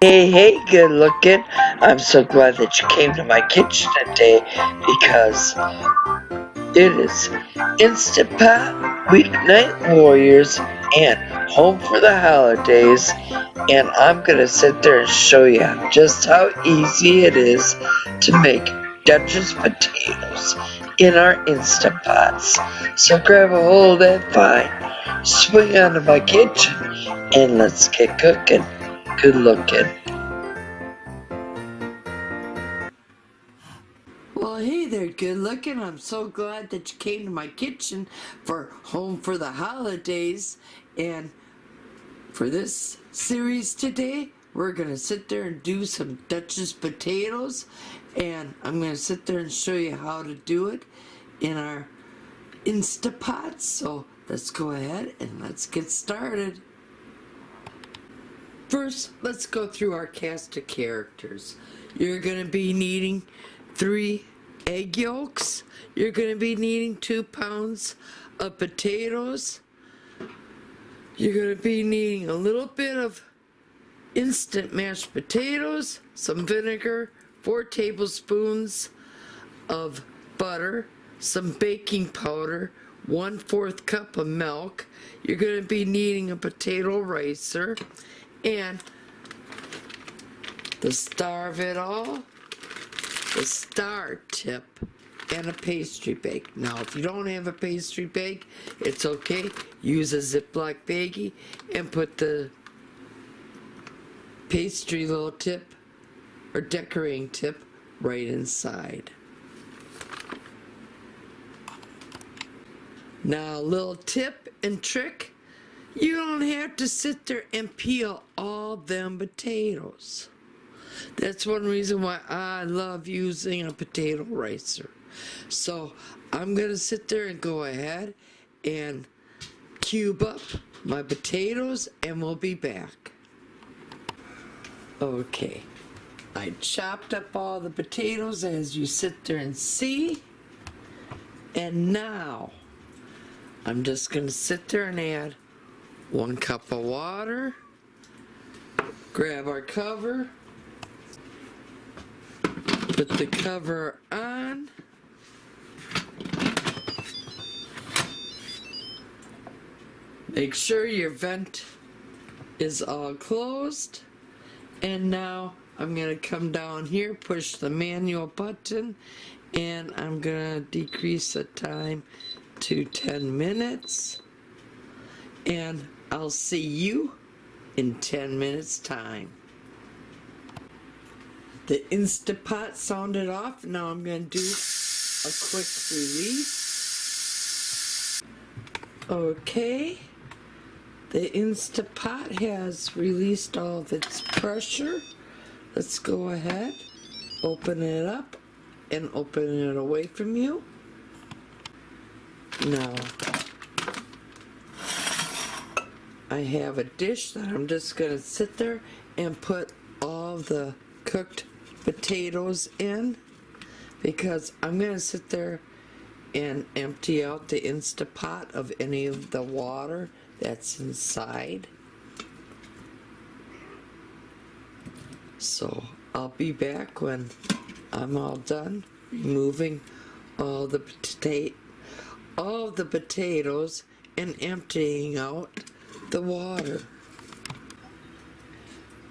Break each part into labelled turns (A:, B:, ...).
A: Hey, hey, good looking. I'm so glad that you came to my kitchen today because it is Instant Pot, Weeknight Warriors, and Home for the Holidays. And I'm going to sit there and show you just how easy it is to make Duchess potatoes in our Instant Pots. So grab a hold of that vine, swing onto my kitchen, and let's get cooking. Good looking.
B: Well, hey there, good looking. I'm so glad that you came to my kitchen for Home for the Holidays. And for this series today, we're going to sit there and do some Duchess potatoes. And I'm going to sit there and show you how to do it in our Instapot. So let's go ahead and let's get started. First, let's go through our cast of characters. You're going to be needing 3 egg yolks. You're going to be needing 2 pounds of potatoes. You're going to be needing a little bit of instant mashed potatoes, some vinegar, 4 tablespoons of butter, some baking powder, 1/4 cup of milk. You're going to be needing a potato ricer, and the star of it all, the star tip, and a pastry bag. Now, if you don't have a pastry bag, it's okay. Use a Ziploc baggie and put the pastry little tip or decorating tip right inside. Now, a little tip and trick, you don't have to sit there and peel all them potatoes. That's one reason why I love using a potato ricer. So I'm going to sit there and go ahead and cube up my potatoes, and we'll be back. Okay, I chopped up all the potatoes as you sit there and see. And now I'm just going to sit there and add 1 cup of water. Grab our cover. Put the cover on. Make sure your vent is all closed. And now I'm going to come down here, push the manual button, and I'm going to decrease the time to 10 minutes. And I'll see you in 10 minutes time. The Instapot sounded off. Now I'm going to do a quick release. Okay. The Instapot has released all of its pressure. Let's go ahead, open it up, and open it away from you. Now, I have a dish that I'm just going to sit there and put all the cooked potatoes in, because I'm going to sit there and empty out the Instapot of any of the water that's inside. So I'll be back when I'm all done removing all the potatoes and emptying out the water.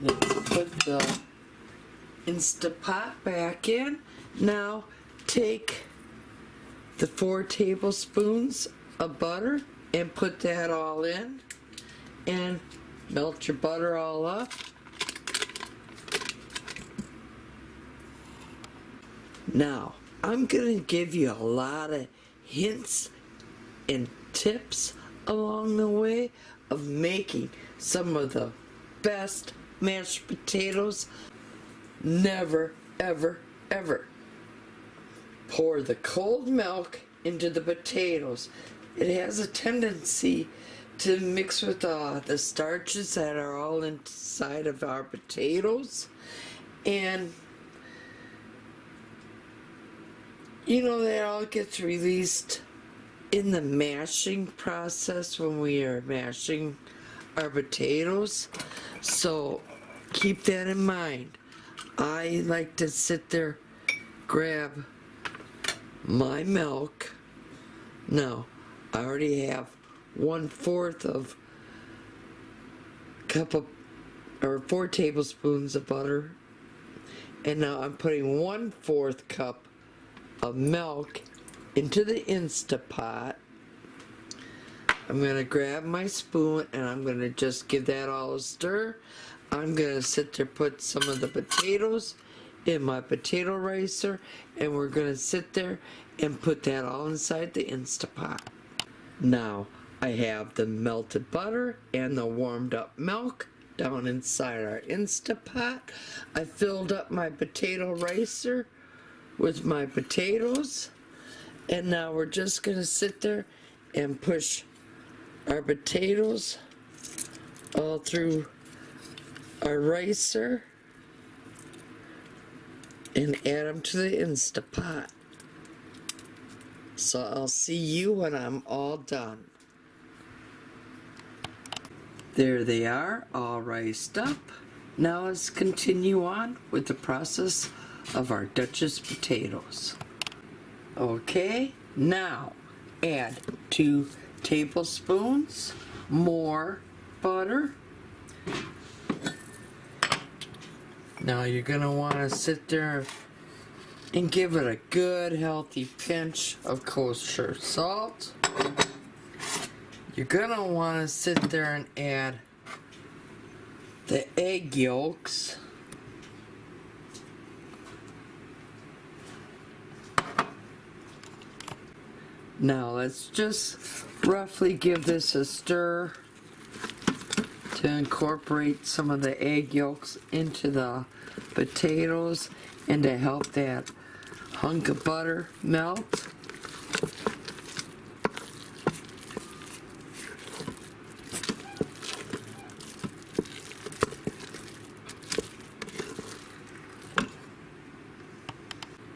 B: Let's put the Instapot back in. Now take the 4 tablespoons of butter and put that all in, and melt your butter all up. Now, I'm going to give you a lot of hints and tips along the way of making some of the best mashed potatoes. Never, ever, ever pour the cold milk into the potatoes. It has a tendency to mix with the starches that are all inside of our potatoes, and you know, that all gets released in the mashing process when we are mashing our potatoes. So keep that in mind. I like to sit there, grab my milk. Now, I already have 1/4 of cup of, or 4 tablespoons of butter. And now I'm putting 1/4 cup of milk into the Instapot. I'm going to grab my spoon and I'm going to just give that all a stir. I'm going to sit there, put some of the potatoes in my potato ricer, and we're going to sit there and put that all inside the Instapot. Now, I have the melted butter and the warmed up milk down inside our Instapot. I filled up my potato ricer with my potatoes, and now we're just going to sit there and push our potatoes all through our ricer and add them to the Instapot. So I'll see you when I'm all done. There they are, all riced up. Now let's continue on with the process of our Duchess potatoes. Okay, now add 2 tablespoons more butter. Now you're gonna want to sit there and give it a good healthy pinch of kosher salt. You're gonna want to sit there and add the egg yolks. Now let's just roughly give this a stir to incorporate some of the egg yolks into the potatoes and to help that hunk of butter melt.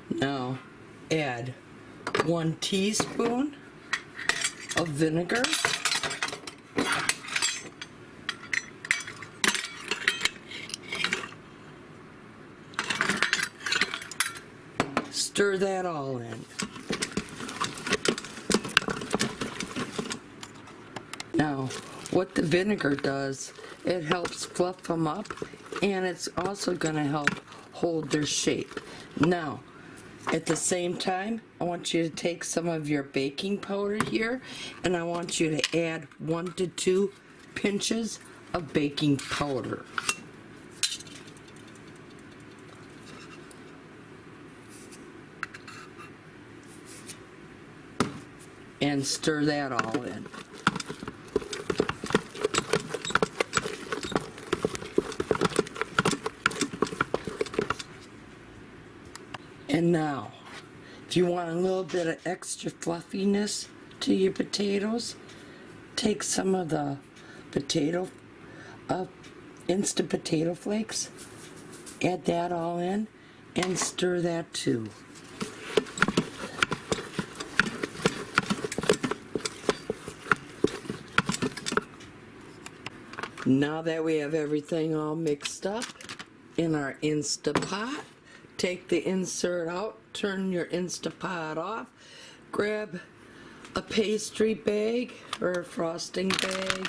B: Now add 1 teaspoon of vinegar. Stir that all in. Now, what the vinegar does, it helps fluff them up, and it's also going to help hold their shape. Now, at the same time, I want you to take some of your baking powder here, and I want you to add 1 to 2 pinches of baking powder. And stir that all in. And now, if you want a little bit of extra fluffiness to your potatoes, take some of the instant potato flakes, add that all in, and stir that too. Now that we have everything all mixed up in our Instapot, take the insert out, turn your Instapot off, grab a pastry bag or a frosting bag,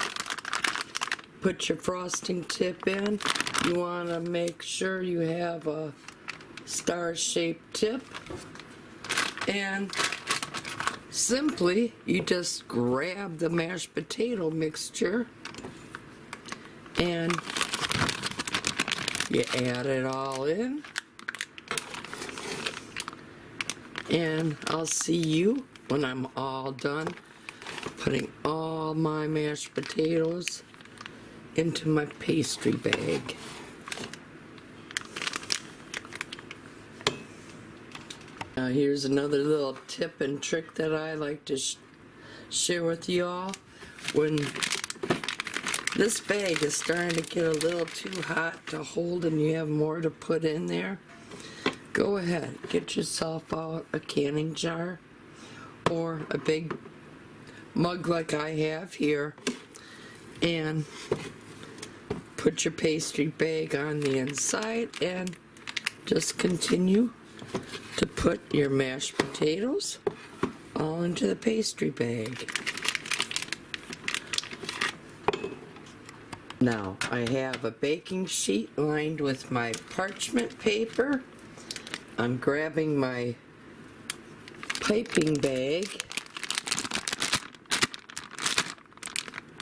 B: put your frosting tip in. You want to make sure you have a star-shaped tip, and simply you just grab the mashed potato mixture and you add it all in, and I'll see you when I'm all done putting all my mashed potatoes into my pastry bag. Now here's another little tip and trick that I like to share with you all. When this bag is starting to get a little too hot to hold and you have more to put in there, go ahead, get yourself out a canning jar or a big mug like I have here, and put your pastry bag on the inside and just continue to put your mashed potatoes all into the pastry bag. Now I have a baking sheet lined with my parchment paper. I'm grabbing my piping bag,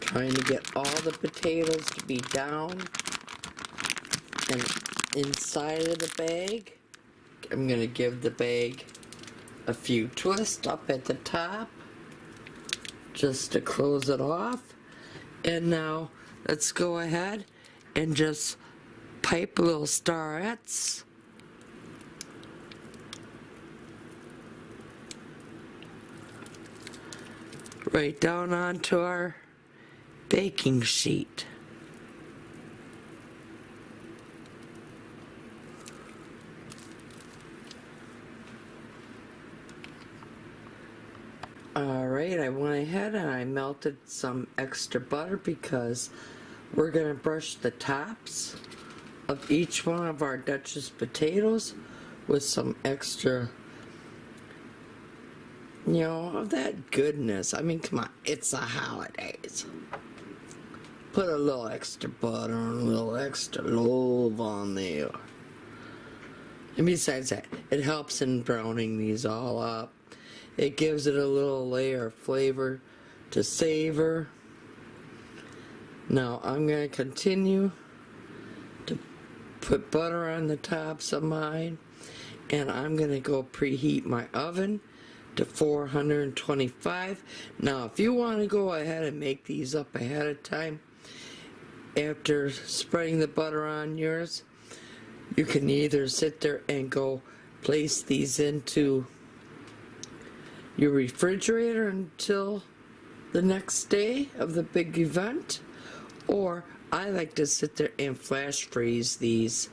B: trying to get all the potatoes to be down and inside of the bag. I'm going to give the bag a few twists up at the top just to close it off. And now let's go ahead and just pipe little starets right down onto our baking sheet. Alright, I went ahead and I melted some extra butter because we're going to brush the tops of each one of our Duchess potatoes with some extra, you know, of that goodness. I mean, come on, it's the holidays. Put a little extra butter and a little extra love on there. And besides that, it helps in browning these all up. It gives it a little layer of flavor to savor. Now I'm going to continue to put butter on the tops of mine, and I'm going to go preheat my oven to 425. Now if you want to go ahead and make these up ahead of time, after spreading the butter on yours, you can either sit there and go place these into your refrigerator until the next day of the big event, or I like to sit there and flash freeze these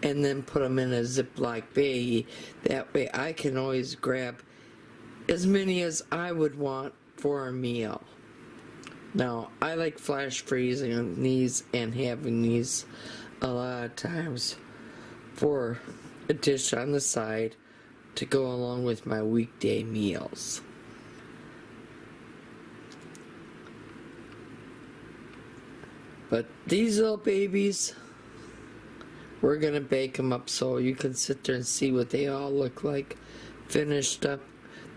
B: and then put them in a Ziploc baggie. That way I can always grab as many as I would want for a meal. Now I like flash freezing these and having these a lot of times for a dish on the side to go along with my weekday meals. But these little babies, we're gonna bake them up so you can sit there and see what they all look like finished up.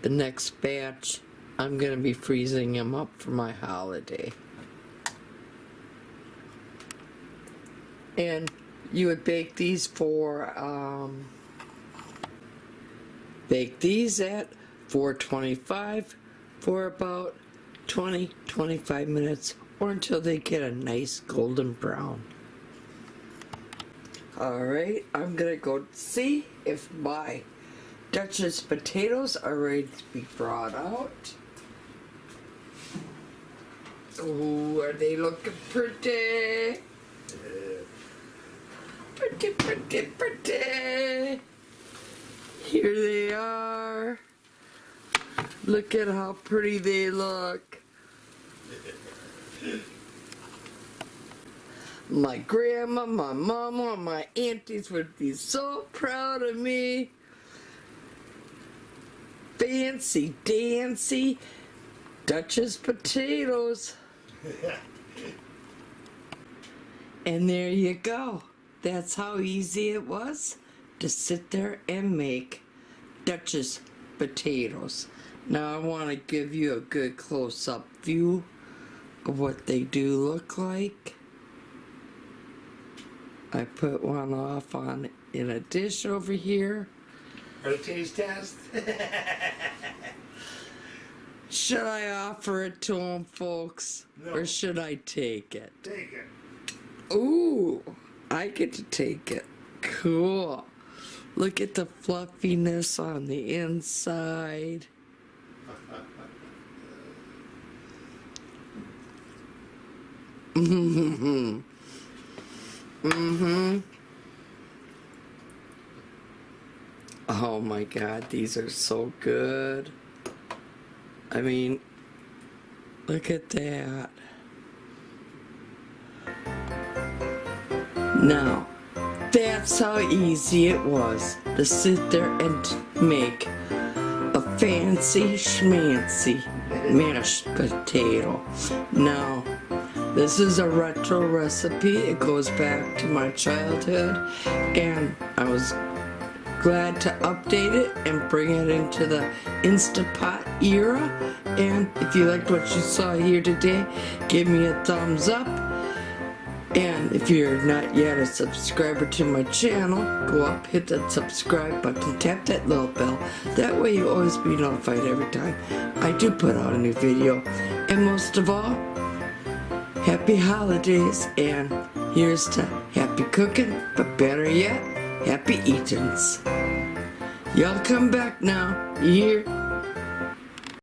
B: The next batch, I'm gonna be freezing them up for my holiday. And you would bake these for bake these at 425 for about 20-25 minutes, or until they get a nice golden brown. Alright, I'm gonna go see if my Duchess potatoes are ready to be brought out. Oh, are they looking pretty? Pretty, pretty, pretty. Here they are. Look at how pretty they look. My grandma, my mama, my aunties would be so proud of me. Fancy dancy Duchess potatoes. And there you go. That's how easy it was to sit there and make Duchess potatoes. Now I want to give you a good close-up view of what they do look like. I put one off on in a dish over here.
C: For a taste test?
B: Should I offer it to them, folks?
C: No.
B: Or should I take it?
C: Take it.
B: Ooh, I get to take it. Cool. Look at the fluffiness on the inside. Mm-hmm. Mm-hmm. Oh my God, these are so good. I mean, look at that. Now, that's how easy it was to sit there and make a fancy schmancy mashed potato. Now, this is a retro recipe. It goes back to my childhood, and I was glad to update it and bring it into the Instapot era. And if you liked what you saw here today, give me a thumbs up. And if you're not yet a subscriber to my channel, go up, hit that subscribe button, tap that little bell. That way you'll always be notified every time I do put out a new video. And most of all, happy holidays, and here's to happy cooking, but better yet, happy eatings. Y'all come back now, you hear?